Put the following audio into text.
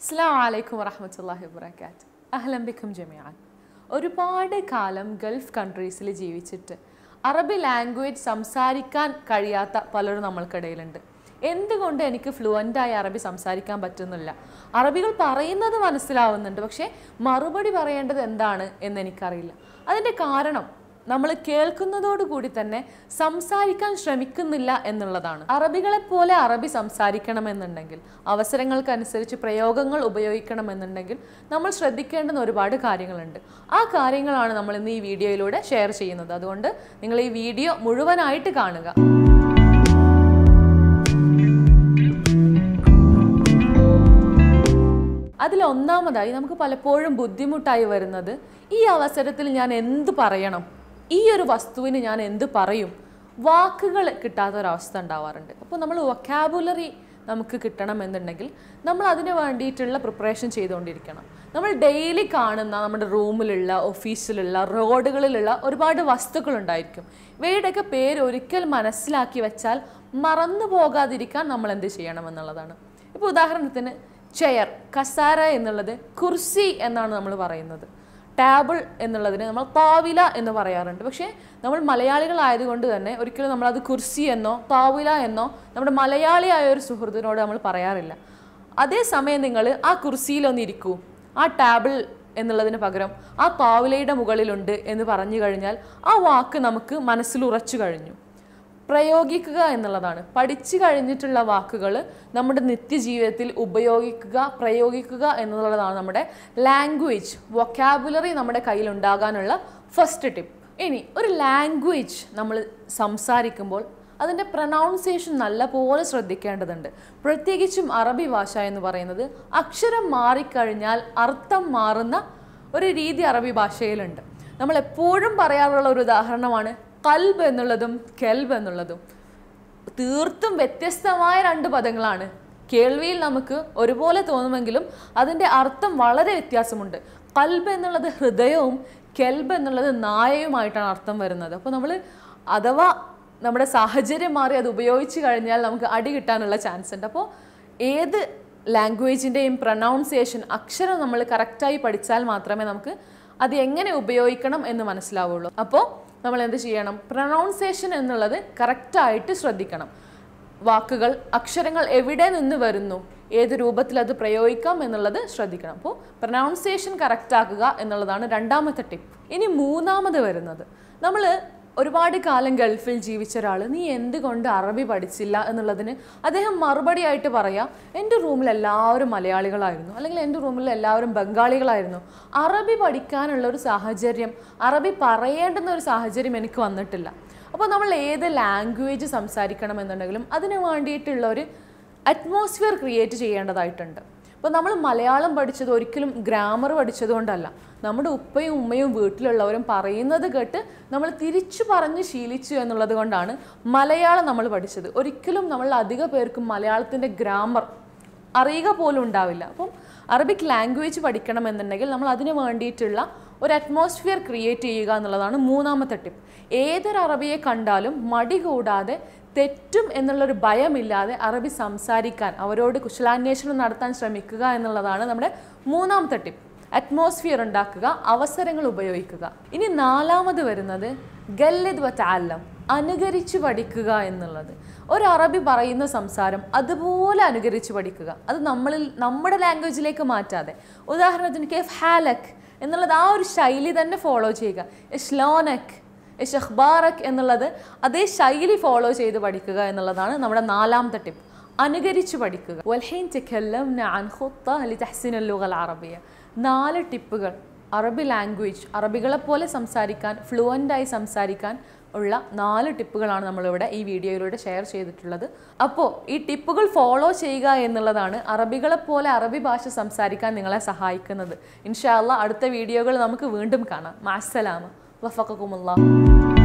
അസ്സലാമു അലൈക്കും വറഹ്മത്തുള്ളാഹി വബറകാതുഹു. അഹ്ലൻ ബിക്കും ജമീഅൻ. ഒരുപാട് കാലം ഗൾഫ് കൺട്രീസിൽ ജീവിച്ചിട്ട് അറബി ലാംഗ്വേജ് സംസാരിക്കാൻ കഴിയാത്ത പലരും നമ്മൾക്കിടയിലുണ്ട്. എന്തുകൊണ്ട് എനിക്ക് ഫ്ലുവൻ്റായി അറബി സംസാരിക്കാൻ പറ്റുന്നില്ല? അറബികൾ പറയുന്നത് മനസ്സിലാവുന്നുണ്ട്, പക്ഷേ മറുപടി പറയേണ്ടത് എന്താണ് എന്ന് എനിക്കറിയില്ല. അതിൻ്റെ കാരണം നമ്മൾ കേൾക്കുന്നതോടുകൂടി തന്നെ സംസാരിക്കാൻ ശ്രമിക്കുന്നില്ല എന്നുള്ളതാണ്. അറബികളെപ്പോലെ അറബി സംസാരിക്കണമെന്നുണ്ടെങ്കിൽ, അവസരങ്ങൾക്കനുസരിച്ച് പ്രയോഗങ്ങൾ ഉപയോഗിക്കണമെന്നുണ്ടെങ്കിൽ നമ്മൾ ശ്രദ്ധിക്കേണ്ടുന്ന ഒരുപാട് കാര്യങ്ങളുണ്ട്. ആ കാര്യങ്ങളാണ് നമ്മൾ ഇന്ന് ഈ വീഡിയോയിലൂടെ ഷെയർ ചെയ്യുന്നത്. അതുകൊണ്ട് നിങ്ങൾ ഈ വീഡിയോ മുഴുവനായിട്ട് കാണുക. അതിലൊന്നാമതായി നമുക്ക് പലപ്പോഴും ബുദ്ധിമുട്ടായി വരുന്നത്, ഈ അവസരത്തിൽ ഞാൻ എന്ത് പറയണം, ഈ ഒരു വസ്തുവിന് ഞാൻ എന്ത് പറയും, വാക്കുകൾ കിട്ടാത്തൊരവസ്ഥ ഉണ്ടാവാറുണ്ട്. അപ്പോൾ നമ്മൾ വൊക്കാബുലറി നമുക്ക് കിട്ടണമെന്നുണ്ടെങ്കിൽ നമ്മൾ അതിന് വേണ്ടിയിട്ടുള്ള പ്രിപ്പറേഷൻ ചെയ്തുകൊണ്ടിരിക്കണം. നമ്മൾ ഡെയിലി കാണുന്ന നമ്മുടെ റൂമിലുള്ള, ഓഫീസിലുള്ള, റോഡുകളിലുള്ള ഒരുപാട് വസ്തുക്കളുണ്ടായിരിക്കും. ഇവയുടെയൊക്കെ പേര് ഒരിക്കൽ മനസ്സിലാക്കി വെച്ചാൽ മറന്നു പോകാതിരിക്കാൻ നമ്മൾ എന്ത് ചെയ്യണമെന്നുള്ളതാണ്. ഇപ്പോൾ ഉദാഹരണത്തിന് ചെയർ, കസാര എന്നുള്ളത് കുർസി എന്നാണ് നമ്മൾ പറയുന്നത്. ടേബിൾ എന്നുള്ളതിന് നമ്മൾ താവില എന്ന് പറയാറുണ്ട്. പക്ഷേ നമ്മൾ മലയാളികളായതുകൊണ്ട് തന്നെ ഒരിക്കലും നമ്മളത് കുർസി എന്നോ താവില എന്നോ നമ്മുടെ മലയാളിയായ ഒരു സുഹൃത്തിനോട് നമ്മൾ പറയാറില്ല. അതേസമയം നിങ്ങൾ ആ കുർസിയിലൊന്ന് ഇരിക്കൂ, ആ ടേബിൾ എന്നുള്ളതിന് പകരം ആ താവിലയുടെ മുകളിലുണ്ട് എന്ന് പറഞ്ഞു കഴിഞ്ഞാൽ ആ വാക്ക് നമുക്ക് മനസ്സിൽ ഉറച്ചു കഴിഞ്ഞു. പ്രയോഗിക്കുക എന്നുള്ളതാണ്. പഠിച്ചു കഴിഞ്ഞിട്ടുള്ള വാക്കുകൾ നമ്മുടെ നിത്യജീവിതത്തിൽ ഉപയോഗിക്കുക, പ്രയോഗിക്കുക എന്നുള്ളതാണ് നമ്മുടെ ലാംഗ്വേജ്, വൊക്കാബുലറി നമ്മുടെ കയ്യിൽ ഉണ്ടാകാനുള്ള ഫസ്റ്റ് ടിപ്പ്. ഇനി ഒരു ലാംഗ്വേജ് നമ്മൾ സംസാരിക്കുമ്പോൾ അതിൻ്റെ പ്രൊനൗൺസിയേഷൻ നല്ലപോലെ ശ്രദ്ധിക്കേണ്ടതുണ്ട്. പ്രത്യേകിച്ചും അറബി ഭാഷ എന്ന് പറയുന്നത് അക്ഷരം മാറിക്കഴിഞ്ഞാൽ അർത്ഥം മാറുന്ന ഒരു രീതി അറബി ഭാഷയിലുണ്ട്. നമ്മൾ എപ്പോഴും പറയാറുള്ള ഒരു ഉദാഹരണമാണ് ഖൽബ് എന്നുള്ളതും കെൽബ് എന്നുള്ളതും. തീർത്തും വ്യത്യസ്തമായ രണ്ട് പദങ്ങളാണ്. കേൾവിയിൽ നമുക്ക് ഒരുപോലെ തോന്നുമെങ്കിലും അതിൻ്റെ അർത്ഥം വളരെ വ്യത്യാസമുണ്ട്. ഖൽബ് എന്നുള്ളത് ഹൃദയവും കെൽബ് എന്നുള്ളത് നായയുമായിട്ടാണ് അർത്ഥം വരുന്നത്. അപ്പോൾ നമ്മൾ അഥവാ നമ്മുടെ സാഹചര്യം മാറി അത് ഉപയോഗിച്ച് കഴിഞ്ഞാൽ നമുക്ക് അടി കിട്ടാനുള്ള ചാൻസ് ഉണ്ട്. അപ്പോൾ ഏത് ലാംഗ്വേജിൻ്റെയും പ്രൊനൗൺസിയേഷൻ, അക്ഷരം നമ്മൾ കറക്റ്റായി പഠിച്ചാൽ മാത്രമേ നമുക്ക് അത് എങ്ങനെ ഉപയോഗിക്കണം എന്ന് മനസ്സിലാവുള്ളൂ. അപ്പോൾ നമ്മൾ എന്ത് ചെയ്യണം? പ്രൊനൗൺസിയേഷൻ എന്നുള്ളത് കറക്റ്റായിട്ട് ശ്രദ്ധിക്കണം. വാക്കുകൾ, അക്ഷരങ്ങൾ എവിടെ നിന്ന് വരുന്നു, ഏത് രൂപത്തിൽ അത് പ്രയോഗിക്കാം എന്നുള്ളത് ശ്രദ്ധിക്കണം. അപ്പോൾ പ്രൊനൗൺസിയേഷൻ കറക്റ്റാക്കുക എന്നുള്ളതാണ് രണ്ടാമത്തെ ടിപ്പ്. ഇനി മൂന്നാമത് വരുന്നത്, നമ്മൾ ഒരുപാട് കാലം ഗൾഫിൽ ജീവിച്ച ഒരാൾ നീ എന്തുകൊണ്ട് അറബി പഠിച്ചില്ല എന്നുള്ളതിന് അദ്ദേഹം മറുപടിയായിട്ട് പറയാം, എൻ്റെ റൂമിൽ എല്ലാവരും മലയാളികളായിരുന്നു, അല്ലെങ്കിൽ എൻ്റെ റൂമിൽ എല്ലാവരും ബംഗാളികളായിരുന്നു. അറബി പഠിക്കാനുള്ള ഒരു സാഹചര്യം, അറബി പറയേണ്ടുന്ന ഒരു സാഹചര്യം എനിക്ക് വന്നിട്ടില്ല. അപ്പോൾ നമ്മൾ ഏത് ലാംഗ്വേജ് സംസാരിക്കണം എന്നുണ്ടെങ്കിലും അതിന് വേണ്ടിയിട്ടുള്ള ഒരു അറ്റ്മോസ്ഫിയർ ക്രിയേറ്റ് ചെയ്യേണ്ടതായിട്ടുണ്ട്. അപ്പോൾ നമ്മൾ മലയാളം പഠിച്ചത് ഒരിക്കലും ഗ്രാമർ പഠിച്ചത് കൊണ്ടല്ല. നമ്മുടെ ഉപ്പയും ഉമ്മയും വീട്ടിലുള്ളവരും പറയുന്നത് കേട്ട് നമ്മൾ തിരിച്ചു പറഞ്ഞ് ശീലിച്ചു എന്നുള്ളത് കൊണ്ടാണ് മലയാളം നമ്മൾ പഠിച്ചത്. ഒരിക്കലും നമ്മൾ അധിക പേർക്കും മലയാളത്തിൻ്റെ ഗ്രാമർ അറിയുക പോലും ഉണ്ടാവില്ല. അപ്പം അറബിക് ലാംഗ്വേജ് പഠിക്കണമെന്നുണ്ടെങ്കിൽ നമ്മൾ അതിന് വേണ്ടിയിട്ടുള്ള ഒരു അറ്റ്മോസ്ഫിയർ ക്രിയേറ്റ് ചെയ്യുക എന്നുള്ളതാണ് മൂന്നാമത്തെ ടിപ്പ്. ഏതൊരു അറബിയെ കണ്ടാലും മടി കൂടാതെ, തെറ്റും എന്നുള്ളൊരു ഭയമില്ലാതെ അറബി സംസാരിക്കാൻ, അവരോട് കുശലാന്വേഷണം നടത്താൻ ശ്രമിക്കുക എന്നുള്ളതാണ് നമ്മുടെ മൂന്നാമത്തെ ടിപ്പ്. അറ്റ്മോസ്ഫിയർ ഉണ്ടാക്കുക, അവസരങ്ങൾ ഉപയോഗിക്കുക. ഇനി നാലാമത് വരുന്നത് ഗല്ലിദ് വതഅല്ലം, അനുകരിച്ച് പഠിക്കുക എന്നുള്ളത്. ഒരു അറബി പറയുന്ന സംസാരം അതുപോലെ അനുകരിച്ച് പഠിക്കുക. അത് നമ്മുടെ ലാംഗ്വേജിലേക്ക് മാറ്റാതെ. ഉദാഹരണത്തിന് കെഫ് ഹാലക് എന്നുള്ളത് ആ ഒരു ശൈലി തന്നെ ഫോളോ ചെയ്യുക. ഇഷ്ലോനക്, ഇഷ്ഖ്ബാറക് എന്നുള്ളത് അതേ ശൈലി ഫോളോ ചെയ്ത് പഠിക്കുക എന്നുള്ളതാണ് നമ്മുടെ നാലാമത്തെ ടിപ്പ്. അനുകരിച്ച് പഠിക്കുക. വൽഹീൻ തകല്ലംന അൻ ഖുത്ത ലിതഹ്സിന അൽ-ലുഗ അറബിയ. 4 ടിപ്പുകൾ അറബി ലാംഗ്വേജ്, അറബികളെപ്പോലെ സംസാരിക്കാൻ, ഫ്ലുവൻ്റായി സംസാരിക്കാൻ ഉള്ള 4 ടിപ്പുകളാണ് നമ്മളിവിടെ ഈ വീഡിയോയിലൂടെ ഷെയർ ചെയ്തിട്ടുള്ളത്. അപ്പോൾ ഈ ടിപ്പുകൾ ഫോളോ ചെയ്യുക എന്നുള്ളതാണ് അറബികളെപ്പോലെ അറബി ഭാഷ സംസാരിക്കാൻ നിങ്ങളെ സഹായിക്കുന്നത്. ഇൻഷാ അല്ലാഹ് അടുത്ത വീഡിയോകൾ നമുക്ക് വീണ്ടും കാണാം. മഅസ്സലാമ വഫഖകുമുല്ലാഹ്.